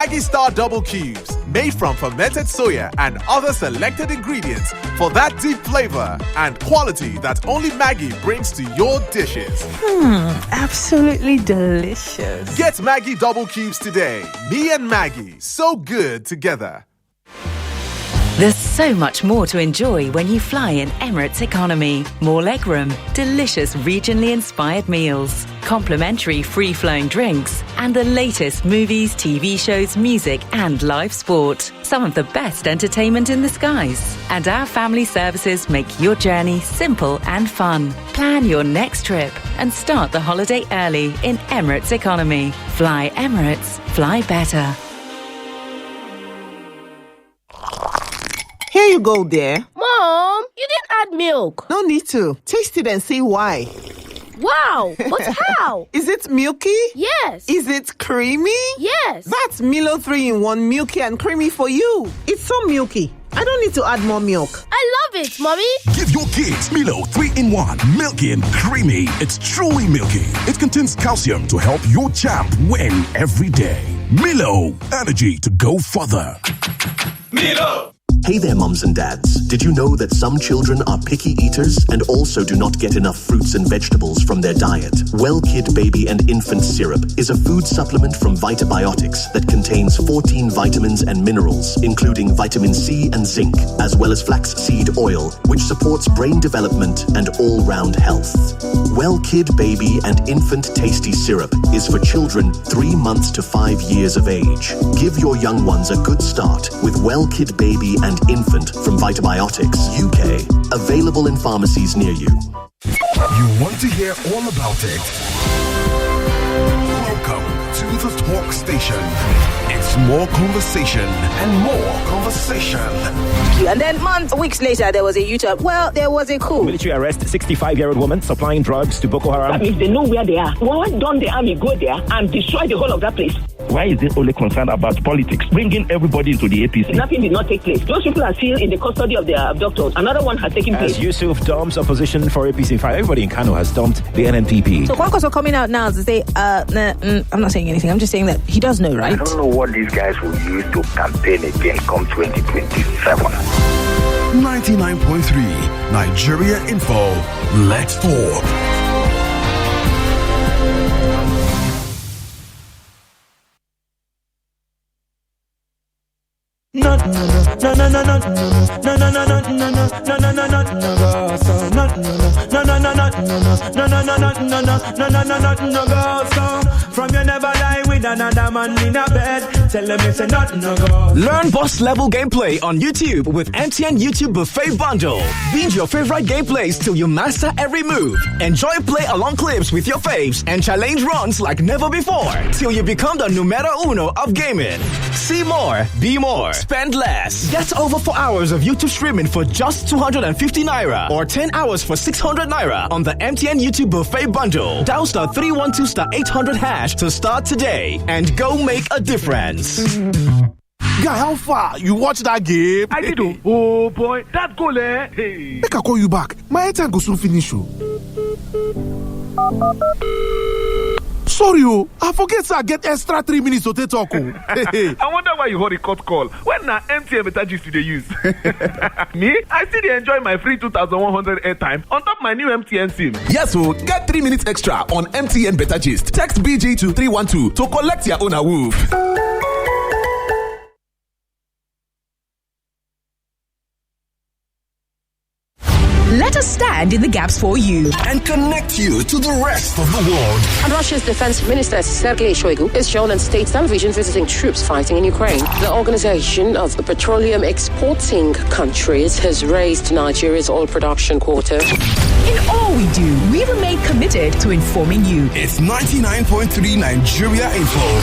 Maggi Star Double Cubes, made from fermented soya and other selected ingredients for that deep flavor and quality that only Maggi brings to your dishes. Absolutely delicious. Get Maggi Double Cubes today. Me and Maggi, so good together. There's so much more to enjoy when you fly in Emirates Economy. More legroom, delicious regionally inspired meals, complimentary free-flowing drinks, and the latest movies, TV shows, music, and live sport. Some of the best entertainment in the skies. And our family services make your journey simple and fun. Plan your next trip and start the holiday early in Emirates Economy. Fly Emirates, fly better. Here you go, dear. Mom, you didn't add milk. No need to. Taste it and see why. Wow, but how? Is it milky? Yes. Is it creamy? Yes. That's Milo 3-in-1 milky and creamy for you. It's so milky. I don't need to add more milk. I love it, Mommy. Give your kids Milo 3-in-1, milky and creamy. It's truly milky. It contains calcium to help your champ win every day. Milo, energy to go further. Milo! Hey there, mums and dads. Did you know that some children are picky eaters and also do not get enough fruits and vegetables from their diet? Well Kid Baby and Infant Syrup is a food supplement from Vitabiotics that contains 14 vitamins and minerals, including vitamin C and zinc, as well as flaxseed oil, which supports brain development and all-round health. Well Kid Baby and Infant Tasty Syrup is for children 3 months to 5 years of age. Give your young ones a good start with Well Kid Baby and Infant from Vitabiotics UK. Available in pharmacies near you. You want to hear all about it? Welcome to the Talk Station. It's more conversation and more conversation. And then weeks later, there was a U-turn. Well, there was a coup. Military arrest 65-year-old woman supplying drugs to Boko Haram. If they know where they are, why don't the army go there and destroy the whole of that place? Why is it only concerned about politics? Bringing everybody into the APC. Nothing did not take place. Those people are still in the custody of their abductors. Another one has taken place. As Yusuf dumps opposition for APC. In fact, everybody in Kano has dumped the NNPP. So Kwankwaso coming out now to say, I'm not saying anything. I'm just saying that he does know, right? I don't know what these guys will use to campaign again come 2027. 99.3 Nigeria Info. Let's talk. From you never lie with another man in a bed. Tell them it's a nothing no go. Learn boss level gameplay on YouTube with MTN YouTube Buffet Bundle. Binge your favorite gameplays till you master every move. Enjoy play along clips with your faves and challenge runs like never before till you become the numero uno of gaming. See more, be more, spend less. Get over 4 hours of YouTube streaming for just 250 Naira or 10 hours for 600 Naira on the MTN YouTube Buffet Bundle. Dial *312*800# to start today and go make a difference. Guy, how far? You watch that game? I did. Oh boy, that goal, eh? Hey. Make I call you back. My airtime go soon finish. Sorry, I forget I get extra 3 minutes to take talk. I wonder why you hold a cut call. When na MTN better gist you dey use. Me, I still dey enjoy my free 2,100 airtime on top my new MTN SIM. Yes, so get 3 minutes extra on MTN Better Gist. Text BG to 312 to collect your own awoof. Let us stand in the gaps for you and connect you to the rest of the world. And Russia's defense minister Sergei Shoigu is shown on state television visiting troops fighting in Ukraine. The Organization of the Petroleum Exporting Countries has raised Nigeria's oil production quota. In all we do, we remain committed to informing you. It's 99.3 Nigeria Info.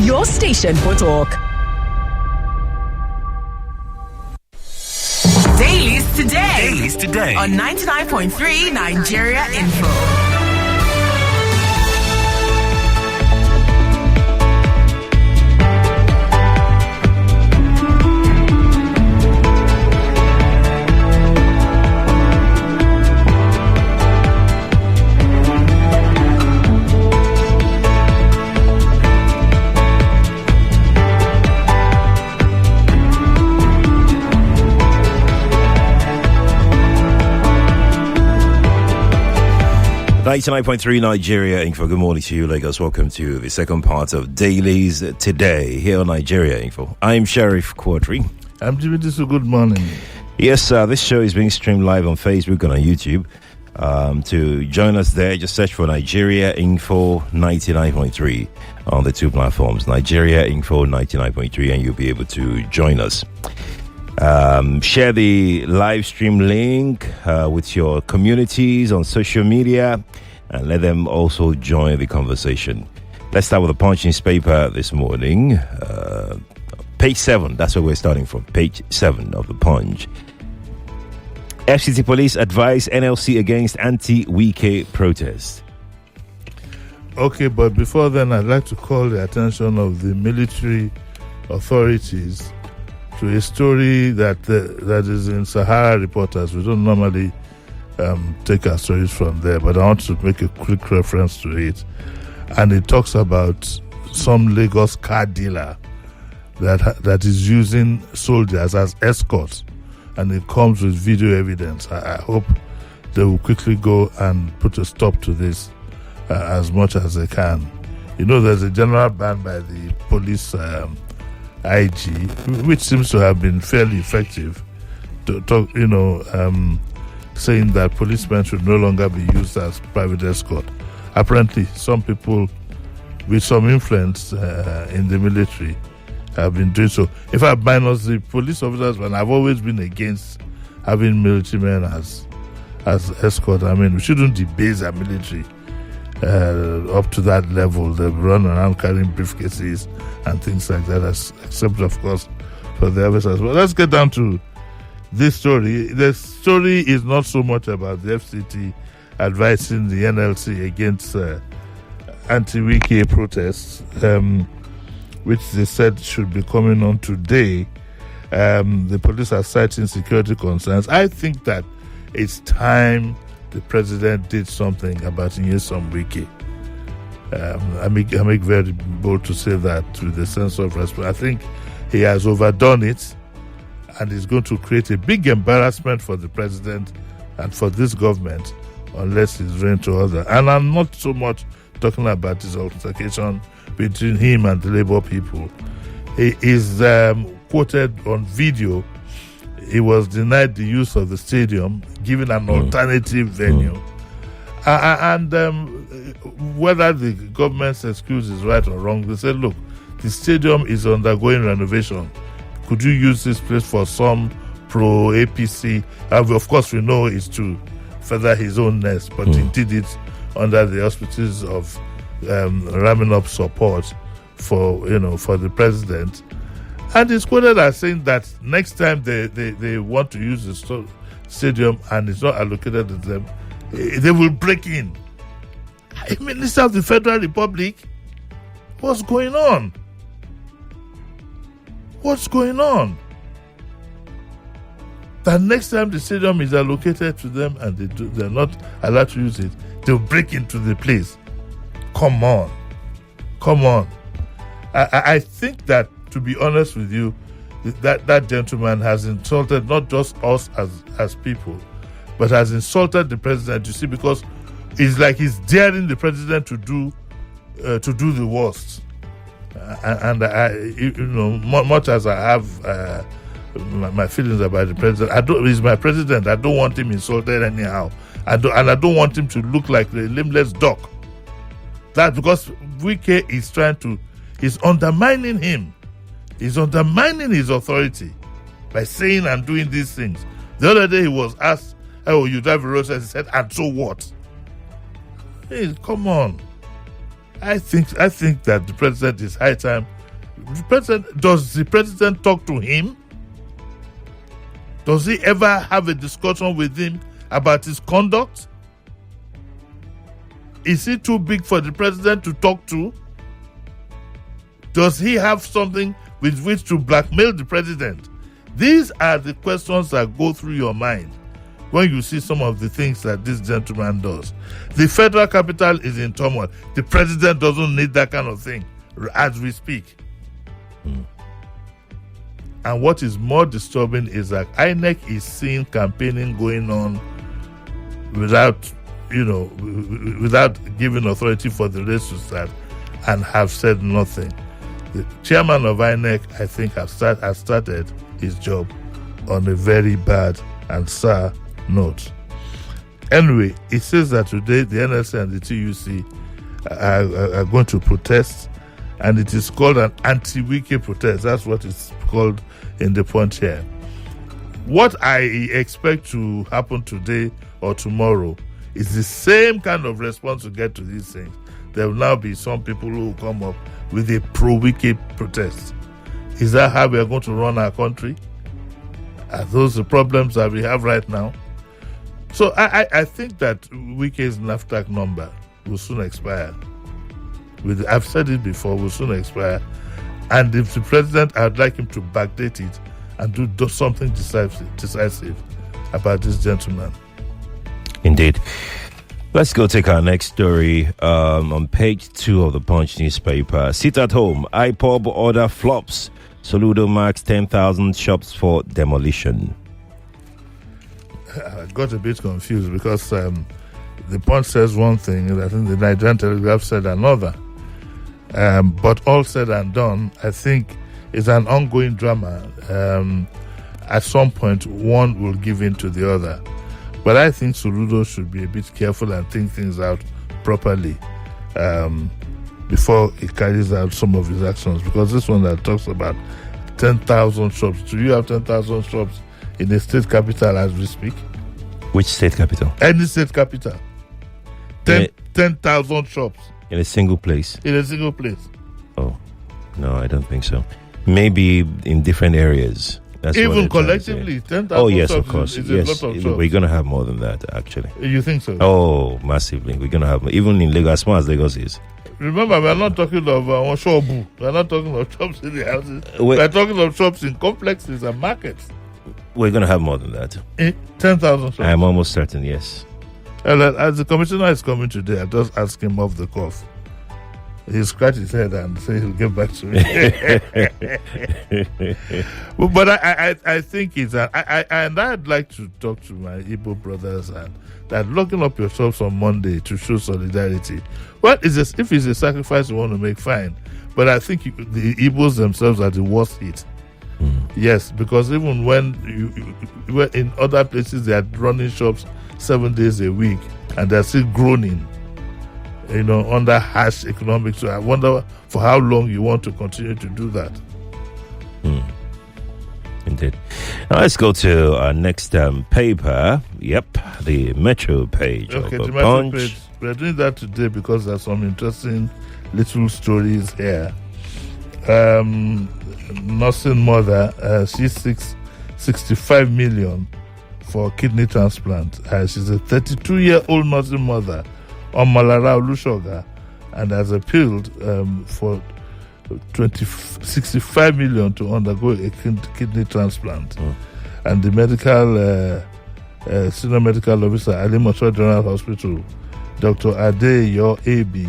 Your station for talk. Dailies today on 99.3 Nigeria Info. 99.3 Nigeria Info. Good morning to you, Lagos. Welcome to the second part of Dailies Today here on Nigeria Info. I'm Sheriff Quadry. I'm Jimi Disu. Good morning. Yes, this show is being streamed live on Facebook and on YouTube. To join us there, just search for Nigeria Info 99.3 on the two platforms, Nigeria Info 99.3, and you'll be able to join us. Share the live stream link with your communities on social media and let them also join the conversation. Let's start with the Punch newspaper this morning. Page 7, that's where we're starting from. Page 7 of the Punch. FCT police advise NLC against anti-Wike protest. Okay, but before then, I'd like to call the attention of the military authorities to a story that is in Sahara Reporters. We don't normally take our stories from there, but I want to make a quick reference to it. And it talks about some Lagos car dealer that is using soldiers as escorts, and it comes with video evidence. I hope they will quickly go and put a stop to this as much as they can. You know, there's a general ban by the police IG, which seems to have been fairly effective, to talk, saying that policemen should no longer be used as private escort. Apparently, some people with some influence in the military have been doing so. In fact, minus the police officers, when I've always been against having military men as escort. I mean, we shouldn't debase our military up to that level. They run around carrying briefcases and things like that, except, of course, for the officers. But let's get down to this story. The story is not so much about the FCT advising the NLC against anti-Wike protests, which they said should be coming on today. The police are citing security concerns. I think that it's time the president did something about Nyesom Wike. I make very bold to say that with a sense of respect. I think he has overdone it, and is going to create a big embarrassment for the president and for this government unless he's reign to order. And I'm not so much talking about this altercation between him and the Labour people. He is quoted on video. He was denied the use of the stadium, given an alternative venue. And whether the government's excuse is right or wrong, they said, look, the stadium is undergoing renovation. Could you use this place for some pro-APC? Of course, we know it's to feather his own nest, but he did it under the auspices of ramming up support for the president. And he's quoted as saying that next time they want to use the stadium and it's not allocated to them, they will break in. Minister of the Federal Republic, what's going on? What's going on? That next time the stadium is allocated to them and they're not allowed to use it, they'll break into the place. Come on. I think that, to be honest with you, that gentleman has insulted not just us as people, but has insulted the president. You see, because it's like he's daring the president to do the worst. And much as I have my feelings about the president, he's my president. I don't want him insulted anyhow. I don't want him to look like the limbless duck. That's because Wike is undermining him. He's undermining his authority by saying and doing these things. The other day he was asked, "Oh, you drive a Rolls Royce?" He said, "And so what?" Hey, come on. I think that the president is high time. Does the president talk to him? Does he ever have a discussion with him about his conduct? Is he too big for the president to talk to? Does he have something with which to blackmail the president? These are the questions that go through your mind when you see some of the things that this gentleman does. The federal capital is in turmoil. The president doesn't need that kind of thing as we speak. And what is more disturbing is that INEC is seeing campaigning going on without without giving authority for the race to start, and have said nothing. The chairman of INEC, I think, has started his job on a very bad and sour note. Anyway, it says that today the NLC and the TUC are going to protest, and it is called an anti-Wike protest. That's what it's called in the Punch here. What I expect to happen today or tomorrow is the same kind of response we get to these things. There will now be some people who will come up with a pro-Wike protest. Is that how we are going to run our country? Are those the problems that we have right now? So I think that Wike's NAFTAC number will soon expire. I've said it before, will soon expire. And if the president, I'd like him to backdate it and do something decisive about this gentleman. Indeed. Let's go take our next story on page 2 of the Punch newspaper. Sit at home. IPOB order flops. Soludo marks 10,000 shops for demolition. I got a bit confused because the Punch says one thing, and I think the Nigerian Telegraph said another. But all said and done, I think it's an ongoing drama. At some point, one will give in to the other. But I think Soludo should be a bit careful and think things out properly before he carries out some of his actions. Because this one that talks about 10,000 shops. Do you have 10,000 shops in the state capital as we speak? Which state capital? Any state capital. 10,000 shops. In a single place? In a single place. Oh, no, I don't think so. Maybe in different areas. That's even collectively, 10,000 Oh, yes, shops of course. is Yes, a lot of shops. we're going to have more than that, actually. You think so? Oh, massively. We're going to have, even in Lagos, as small as Lagos is. Remember, we're not talking of shopu. We're not talking of shops in the houses. We're talking of shops in complexes and markets. We're going to have more than that. 10,000 shops. I'm almost certain, yes. As the commissioner is coming today, I just asked him off the cuff. He scratched his head and said he'll get back to me. But I think it's and I'd like to talk to my Igbo brothers and that locking up yourselves on Monday to show solidarity. Well, if it's a sacrifice you want to make, fine. But I think the Igbos themselves are the worst hit. Yes, because even when you in other places they are running shops 7 days a week and they're still groaning, under harsh economics. So I wonder for how long you want to continue to do that. Indeed. Now let's go to our next paper. Yep, the Metro page of the Metro Punch. page. We're doing that today because there's some interesting little stories here. Nursing mother, she seeks 65 million for kidney transplant. She's a 32-year-old nursing mother on Malara Olushoga and has appealed for 65 million to undergo a kidney transplant. And the senior medical officer at Alimosho General Hospital, Dr. Adeyo A.B.,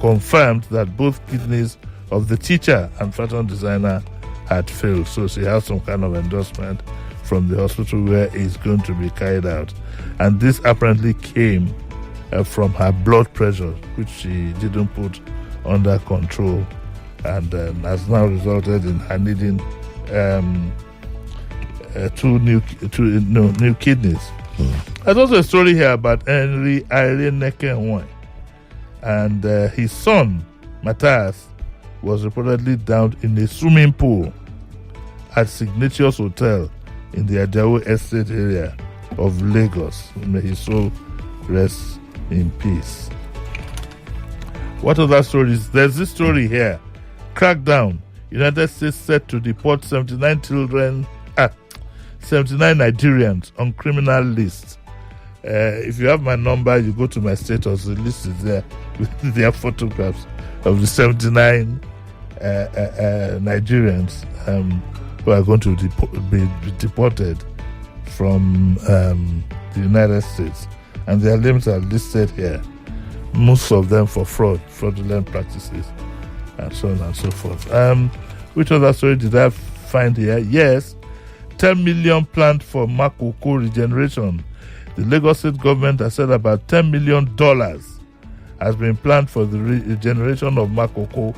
confirmed that both kidneys of the teacher and fashion designer had failed. So she has some kind of endorsement from the hospital where it's going to be carried out. And this apparently came from her blood pressure, which she didn't put under control, and has now resulted in her needing two new kidneys. There's also a story here about Henry Ireneke, and his son Matthias was reportedly drowned in a swimming pool at Signatures Hotel in the Ajawo Estate area of Lagos. May his soul rest in peace. What other stories? There's this story here. Crackdown. United States set to deport 79 Nigerians on criminal list. If you have my number, you go to my status. The list is there with their photographs of the 79 Nigerians who are going to be deported from the United States. And their names are listed here. Most of them for fraudulent practices, and so on and so forth. Which other story did I find here? Yes, 10 million planned for Makoko regeneration. The Lagos State government has said about $10 million has been planned for the regeneration of Makoko,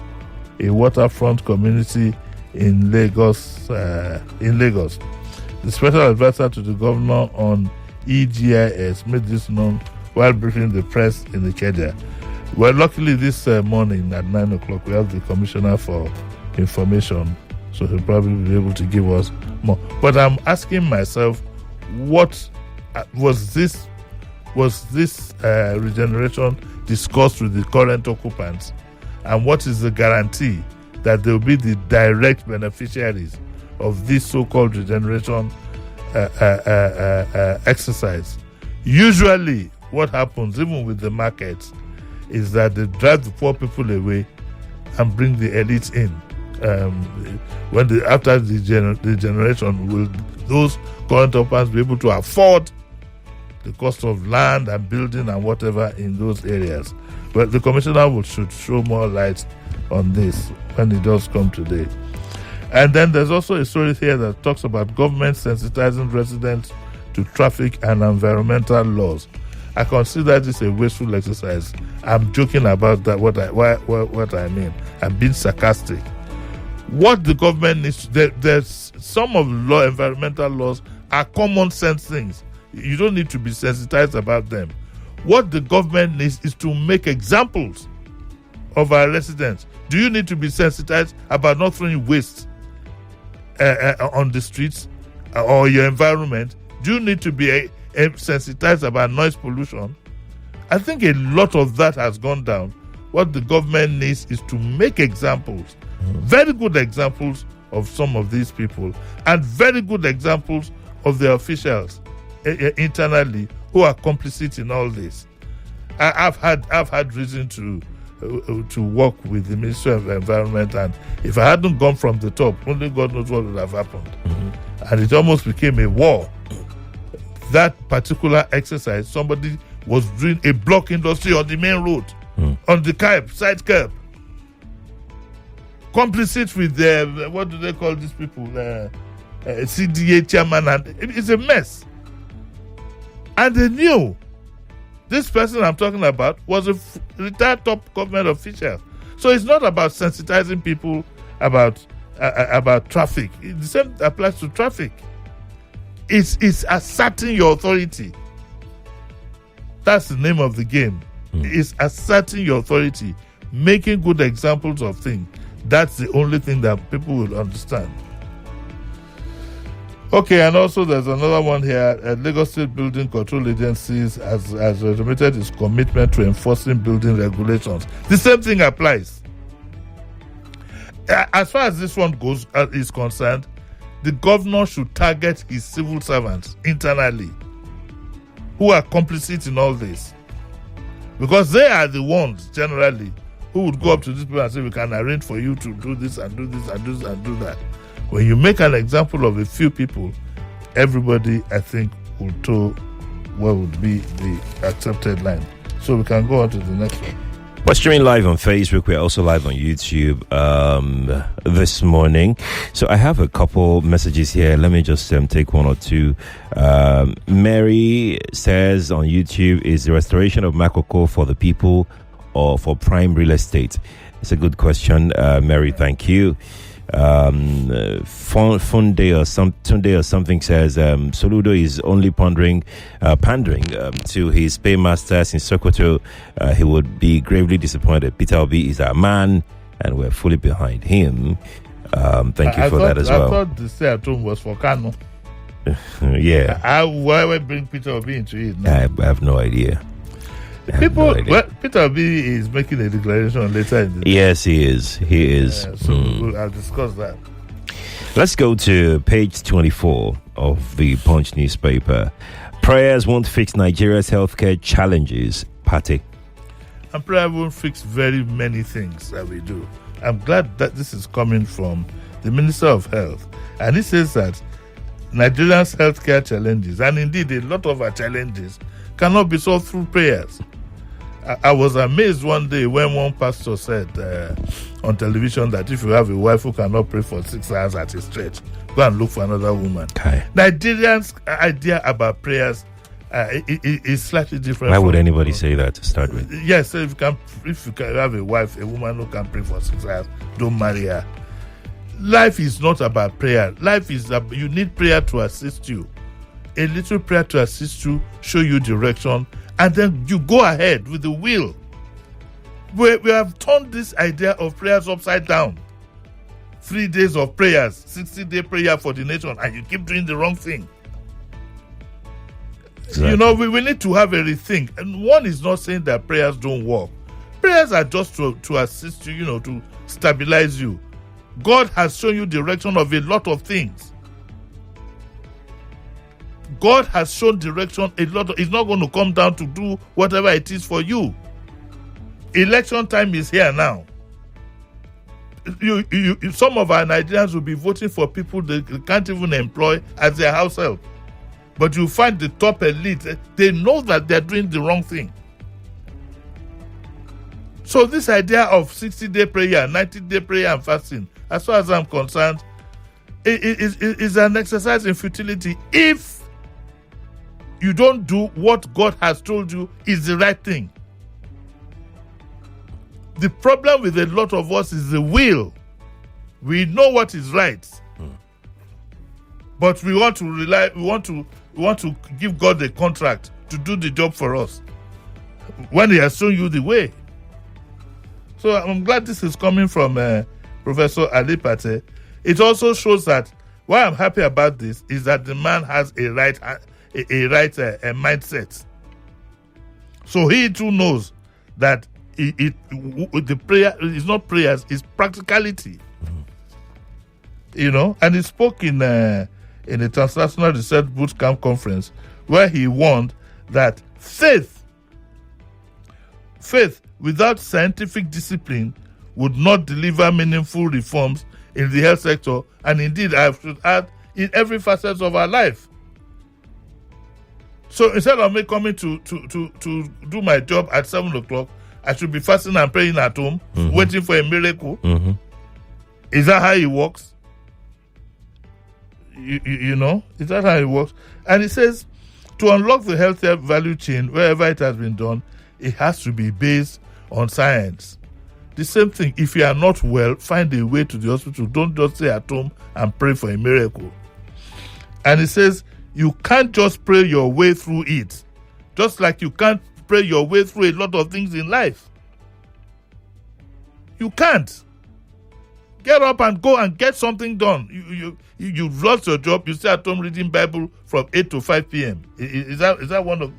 a waterfront community in Lagos. The special advisor to the governor on EGIS made this known while briefing the press in Ikeja. Well, luckily this morning at 9 o'clock, we have the commissioner for information, so he'll probably be able to give us more. But I'm asking myself, what was this regeneration discussed with the current occupants, and what is the guarantee that they will be the direct beneficiaries of this so-called regeneration exercise? Usually what happens, even with the markets, is that they drive the poor people away and bring the elites in. After the generation, will those current occupants be able to afford the cost of land and building and whatever in those areas? But the commissioner should show more light on this when it does come today. And then there's also a story here that talks about government sensitizing residents to traffic and environmental laws. I consider this a wasteful exercise. I'm joking about that. What I mean, I'm being sarcastic. What the government needs, there's some of the environmental laws are common sense things. You don't need to be sensitized about them. What the government needs is to make examples of our residents. Do you need to be sensitized about not throwing waste on the streets or your environment? Do you need to be sensitized about noise pollution? I think a lot of that has gone down. What the government needs is to make examples, very good examples of some of these people, and very good examples of the officials internally who are complicit in all this. I've had reason to work with the Ministry of Environment, and if I hadn't gone from the top, only God knows what would have happened. And it almost became a war. That particular exercise, somebody was doing a block industry on the main road, on the side curb. Complicit with the, what do they call these people? CDA chairman, and it's a mess. And they knew this person I'm talking about was a retired top government official. So it's not about sensitizing people about traffic. The same applies to traffic. It's asserting your authority. That's the name of the game. It's asserting your authority, making good examples of things. That's the only thing that people will understand. Okay, and also there's another one here. Lagos State Building Control Agencies has reiterated its commitment to enforcing building regulations. The same thing applies. As far as this one is concerned, the governor should target his civil servants internally who are complicit in all this. Because they are the ones, generally, who would go up to these people and say, we can arrange for you to do this and do this and do this and do that. When you make an example of a few people, everybody, I think, will know what would be the accepted line. So we can go on to the next one. We're streaming live on Facebook. We're also live on YouTube this morning. So I have a couple messages here. Let me just take one or two. Mary says on YouTube, is the restoration of Makoko for the people or for prime real estate? It's a good question, Mary. Thank you. Tunde or something says Soludo is only pandering to his paymasters in Sokoto. He would be gravely disappointed. Peter Obi is our man, and we're fully behind him. Thank you for that as well. I thought the stay at home was for Kano. Yeah. Why would bring Peter Obi into it now? I have no idea. Peter Obi is making a declaration later in the day. Yes, he is. I'll discuss that. Let's go to page 24 of the Punch newspaper. Prayers won't fix Nigeria's healthcare challenges. Party. And prayer won't fix very many things that we do. I'm glad that this is coming from the Minister of Health. And he says that Nigeria's healthcare challenges, and indeed a lot of our challenges, cannot be solved through prayers. I was amazed one day when one pastor said on television that if you have a wife who cannot pray for 6 hours at a stretch, go and look for another woman. Okay. Nigerians' idea about prayers It's slightly different. Why would anybody say that to start with? Yes, so if you can have a wife, a woman who can pray for 6 hours, don't marry her. Life is not about prayer. Life is you need prayer to assist you. A little prayer to assist you, show you direction, and then you go ahead with the will. We have turned this idea of prayers upside down. 3 days of prayers, 60-day prayer for the nation, and you keep doing the wrong thing. Exactly. You know, we need to have a rethink. And one is not saying that prayers don't work. Prayers are just to assist you, to stabilize you. God has shown you direction of a lot of things. God has shown direction a lot. It's not going to come down to do whatever it is for you. Election time is here now. Some of our Nigerians will be voting for people they can't even employ as their house help. But you find the top elite, they know that they're doing the wrong thing. So this idea of 60-day prayer, 90-day prayer and fasting, as far as I'm concerned, is an exercise in futility if you don't do what God has told you is the right thing. The problem with a lot of us is the will. We know what is right. But we want to give God a contract to do the job for us when He has shown you the way. So I'm glad this is coming from Professor Ali Pate. It also shows that why I'm happy about this is that the man has a right mindset. So he too knows that the prayer is not prayers, it's practicality. And he spoke in a Transnational Research Bootcamp conference where he warned that faith without scientific discipline would not deliver meaningful reforms in the health sector, and indeed I should add in every facet of our life. So instead of me coming to do my job at 7 o'clock, I should be fasting and praying at home, waiting for a miracle. Is that how it works? Is that how it works? And it says, to unlock the healthcare value chain wherever it has been done, it has to be based on science. The same thing, if you are not well, find a way to the hospital. Don't just stay at home and pray for a miracle. And it says, you can't just pray your way through it. Just like you can't pray your way through a lot of things in life. You can't. Get up and go and get something done. You've lost your job. You stay at home reading Bible from 8 to 5 p.m. Is that one of...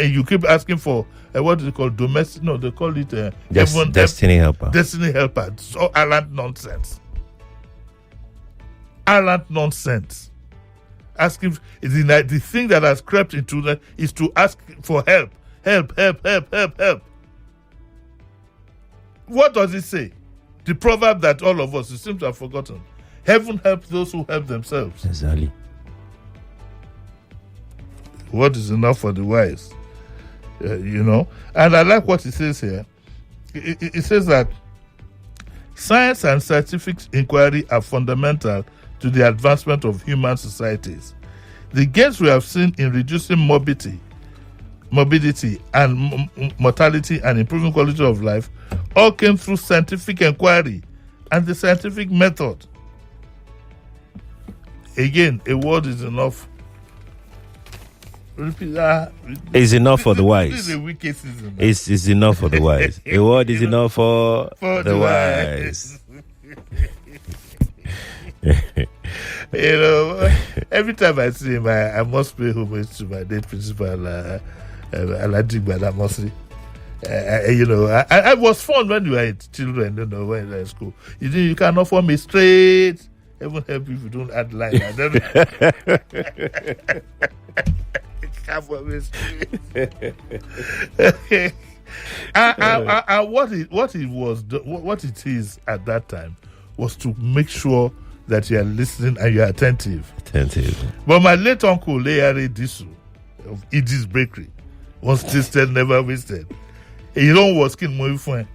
you keep asking for what is it called? Domestic? No, they call it Destiny Helper. Destiny Helper. So arrant nonsense. Arrant nonsense. Asking the thing that has crept into that is to ask for help. Help. What does it say? The proverb that all of us seem to have forgotten. Heaven helps those who help themselves. Exactly. What is enough for the wise? And I like what it says here. It says that science and scientific inquiry are fundamental to the advancement of human societies. The gains we have seen in reducing morbidity and mortality and improving quality of life all came through scientific inquiry and the scientific method. Again, a word is enough. Repeat that. It's enough for the wise. This is a wicked season. It's enough for the wise. A word is enough for the wise. Every time I see him, I must pay homage to my late principal, Aladik Badamosi. I was fun when we were children, when we were in school. You can offer me straight. Heaven help you if you don't add line. And what it is at that time was to make sure that you are listening and you are attentive. But my late uncle, Leare Disu, of Edie's Bakery, once tasted, never wasted. You don't was King Moifuen.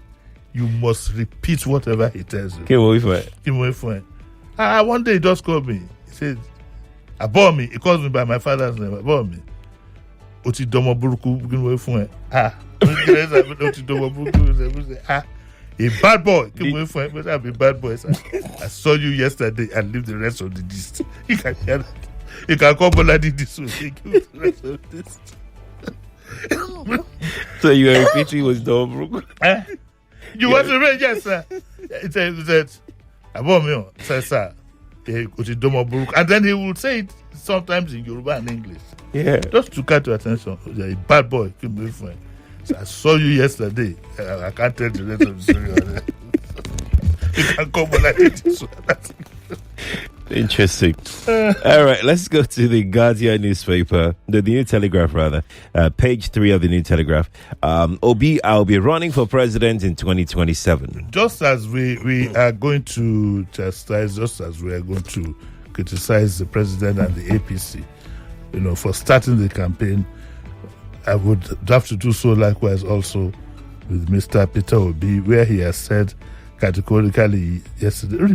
You must repeat whatever he tells you. King Moifuen. One day he just called me. He said, Abor me. He calls me by my father's name, Abor me. Oti domo buruku ginwe fun e. Ah. Oti domo buruku ah. A bad boy. But I'm a bad boy. Sir. I saw you yesterday and leave the rest of the gist. You can hear that. You can call Boladi Disu. Thank you the rest of this. So you are repeating was Dobrook? You want to read? Yes, sir. It said, Abomio, sir. And then he would say it sometimes in Yoruba and English. Yeah. Just to catch your attention. You're a bad boy. Keep me friend. So I saw you yesterday. I can't tell the rest of the story. You can come like it. Interesting. All right, let's go to the Guardian newspaper, the New Telegraph rather, page 3 of the New Telegraph. Obi, I'll be running for president in 2027. Just as we are going to chastise, just as we are going to criticize the president and the APC, for starting the campaign, I would have to do so likewise also with Mr. Peter Obi, where he has said categorically yesterday,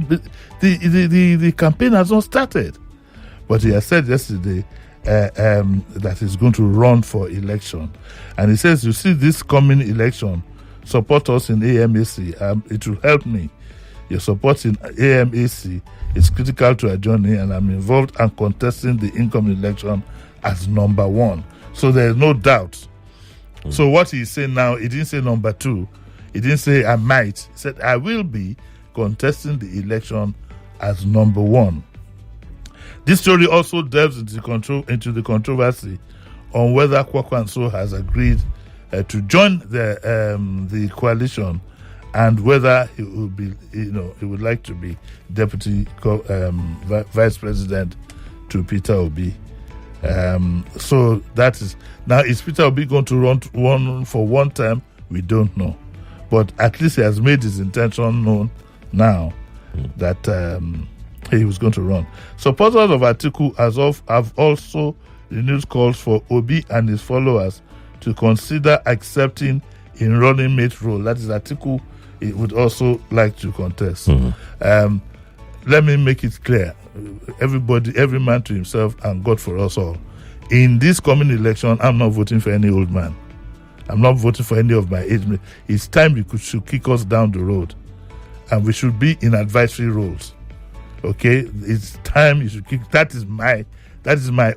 the campaign has not started, but he has said yesterday that he's going to run for election. And he says, you see, this coming election, support us in AMAC. It will help me. Your support in AMAC is critical to our journey, and I'm involved and contesting the incoming election as number 1. So there's no doubt. So what he's saying now, he didn't say number 2. He didn't say I might. He said I will be contesting the election as number 1. This story also delves into the controversy on whether Kwakwanso has agreed to join the coalition, and whether he would be, he would like to be deputy vice president to Peter Obi. So that is now. Is Peter Obi going to run for one term? We don't know, but at least he has made his intention known now that he was going to run. Supporters of Atiku have also renewed calls for Obi and his followers to consider accepting in running mate role. That is, Atiku he would also like to contest. Let me make it clear. Every man to himself and God for us all. In this coming election, I'm not voting for any old man. I'm not voting for any of my age mates. It's time you should kick us down the road. And we should be in advisory roles. Okay? It's time you should kick. That is my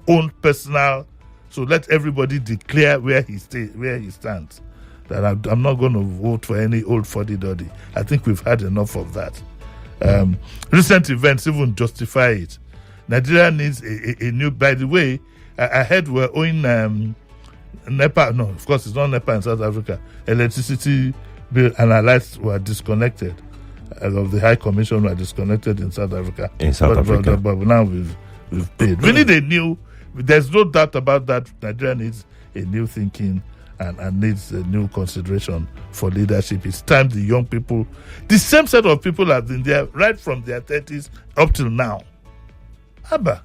own personal. So let everybody declare where he stands. That I'm not going to vote for any old fuddy-duddy. I think we've had enough of that. Recent events even justify it. Nigeria needs a new. By the way, I heard we're owing NEPA. No, of course it's not NEPA in South Africa. Electricity bill and our lights were disconnected. Of the High Commission were disconnected in South Africa. But now we've paid. We need a new. There's no doubt about that. Nigeria needs a new thinking and needs a new consideration for leadership. It's time the young people, the same set of people have been there right from their 30s up till now. Abba,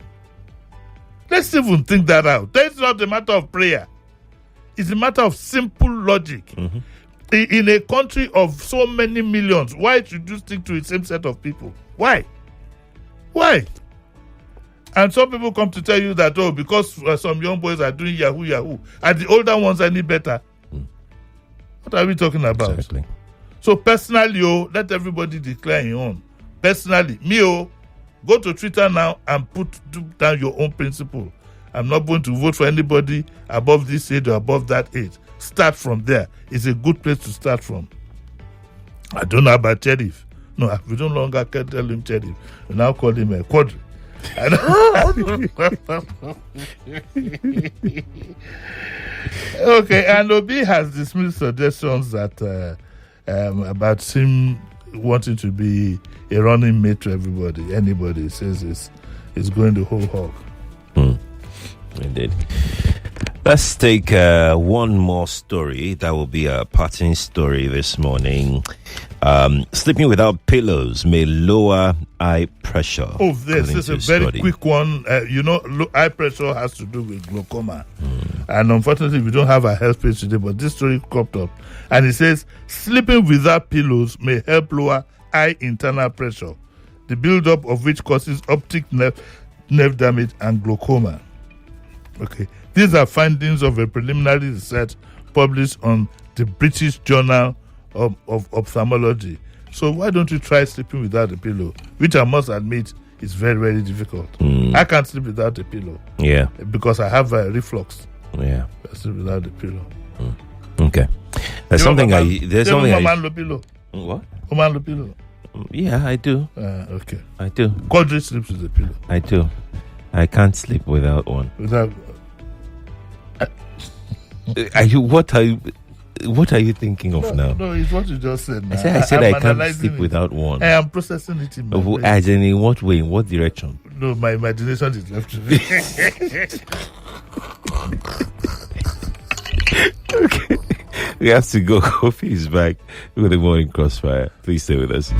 let's even think that out. That's not a matter of prayer. It's a matter of simple logic. In a country of so many millions, why should you stick to the same set of people? Why? And some people come to tell you that, because some young boys are doing yahoo, and the older ones are any better. What are we talking about? Exactly. So personally, let everybody declare your own. Personally, me, go to Twitter now and put down your own principle. I'm not going to vote for anybody above this age or above that age. Start from there. It's a good place to start from. I don't know about Sheriff. No, we no longer can tell him Sheriff. We now call him a Quadry. Okay, and Obi has dismissed suggestions that about him wanting to be a running mate to everybody. Anybody says is going the whole hog. Indeed. Let's take one more story. That will be a parting story this morning. Sleeping without pillows may lower eye pressure. Oh, this is a very quick one. Eye pressure has to do with glaucoma. And unfortunately, we don't have a health page today, but this story cropped up. And it says, sleeping without pillows may help lower eye internal pressure, the buildup of which causes optic nerve damage and glaucoma. Okay. These are findings of a preliminary research published on the British Journal of Ophthalmology. So why don't you try sleeping without a pillow? Which I must admit is very, very difficult. I can't sleep without a pillow. Yeah. Because I have reflux. Yeah. I sleep without a pillow. Okay. There's something pillow. What? Pillow. Yeah, I do. Okay. I do. Quadry sleeps with a pillow. I do. I can't sleep without one. What are you thinking of now? No, it's what you just said. Now. I said I can't sleep without one. I am processing it in my brain. As in what way? In what direction? No, my imagination is left to me. Okay. We have to go. Kofi is back with the morning crossfire. Please stay with us.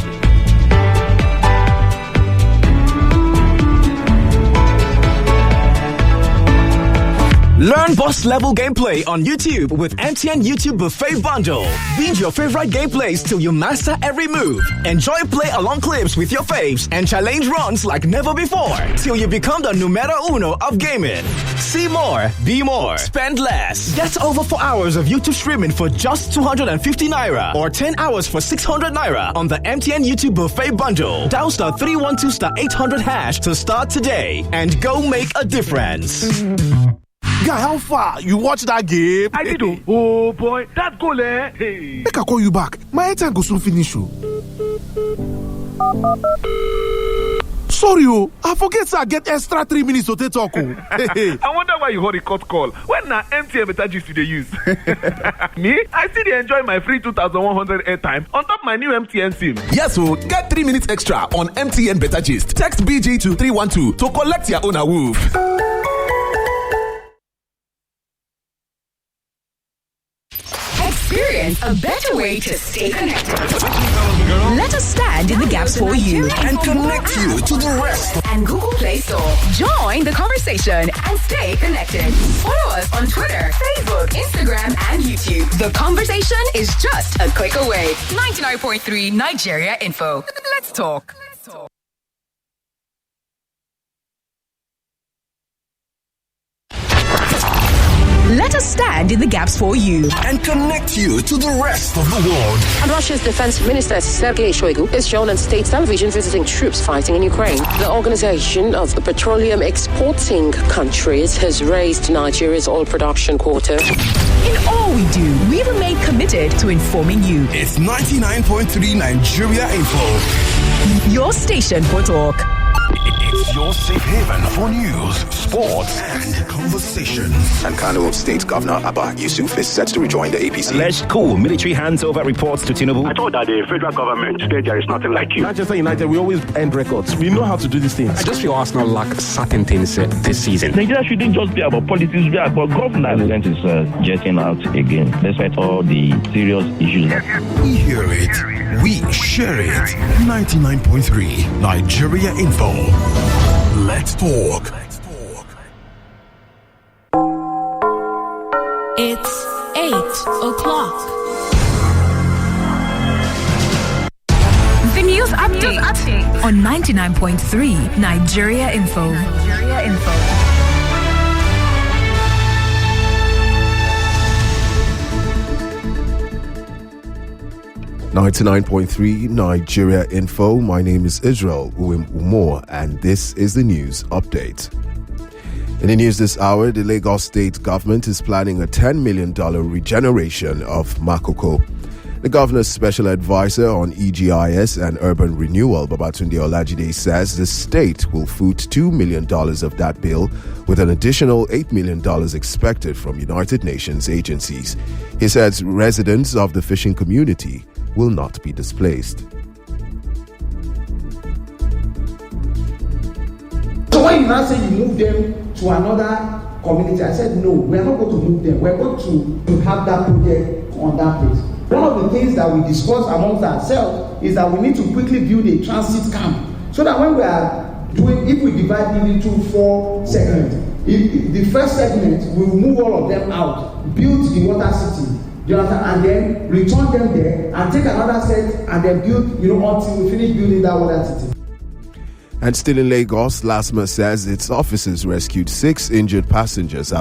Learn boss level gameplay on YouTube with MTN YouTube Buffet Bundle. Binge your favorite gameplays till you master every move. Enjoy play along clips with your faves and challenge runs like never before till you become the numero uno of gaming. See more, be more, spend less. Get over 4 hours of YouTube streaming for just 250 Naira or 10 hours for 600 Naira on the MTN YouTube Buffet Bundle. Dial *312*800# to start today and go make a difference. Guy, how far? You watch that game? I did. Oh boy, that goal, Hey. Make I call you back. My airtime go soon finish. Sorry, I forget I get extra 3 minutes to take talk. I wonder why you hold a cut call. When na MTN better gist you dey use. Me, I still dey enjoy my free 2,100 airtime on top my new MTN SIM. Yes, so get 3 minutes extra on MTN Better Gist. Text BG to 312 to collect your own awoof. Experience a better way to stay connected. Let us stand in the gaps for you and connect you to the rest. And Google Play Store. Join the conversation and stay connected. Follow us on Twitter, Facebook, Instagram, and YouTube. The conversation is just a click away. 99.3 Nigeria Info. Let's talk. Let us stand in the gaps for you and connect you to the rest of the world. And Russia's defense minister Sergei Shoigu is shown on state television visiting troops fighting in Ukraine. The Organization of the Petroleum Exporting Countries has raised Nigeria's oil production quota. In all we do, we remain committed to informing you. It's 99.3 Nigeria Info. Your station for talk. It's your safe haven for news, sports, and conversations. And Kano State Governor Abba Yusuf is set to rejoin the APC. Alleged coup. Military hands over reports to Tinubu. I thought that the federal government said there is nothing like you. Manchester United, we always end records. We know how to do these things. I just feel Arsenal lack certain things this season. Nigeria shouldn't just be about politics, be about governance. The president is jetting out again, despite all the serious issues. We hear it. We share it. 99.3 Nigeria Info. Let's talk. It's 8 o'clock. The news update on 99.3 Nigeria Info. 99.3 Nigeria Info. My name is Israel Umo, and this is the news update. In the news this hour, the Lagos State government is planning a $10 million regeneration of Makoko. The governor's special advisor on EGIS and urban renewal, Babatunde Olajide, says the state will foot $2 million of that bill, with an additional $8 million expected from United Nations agencies. He says residents of the fishing community will not be displaced. So when you now say you move them to another community, I said no, we are not going to move them. We are going to have that project on that place. One of the things that we discussed amongst ourselves is that we need to quickly build a transit camp so that when we are doing, if we divide it into 4 segments, the first segment we will move all of them out, build the water city, and then return them there and take another set and then build, until we finish building that water city. And still in Lagos, LASMA says its officers rescued 6 injured passengers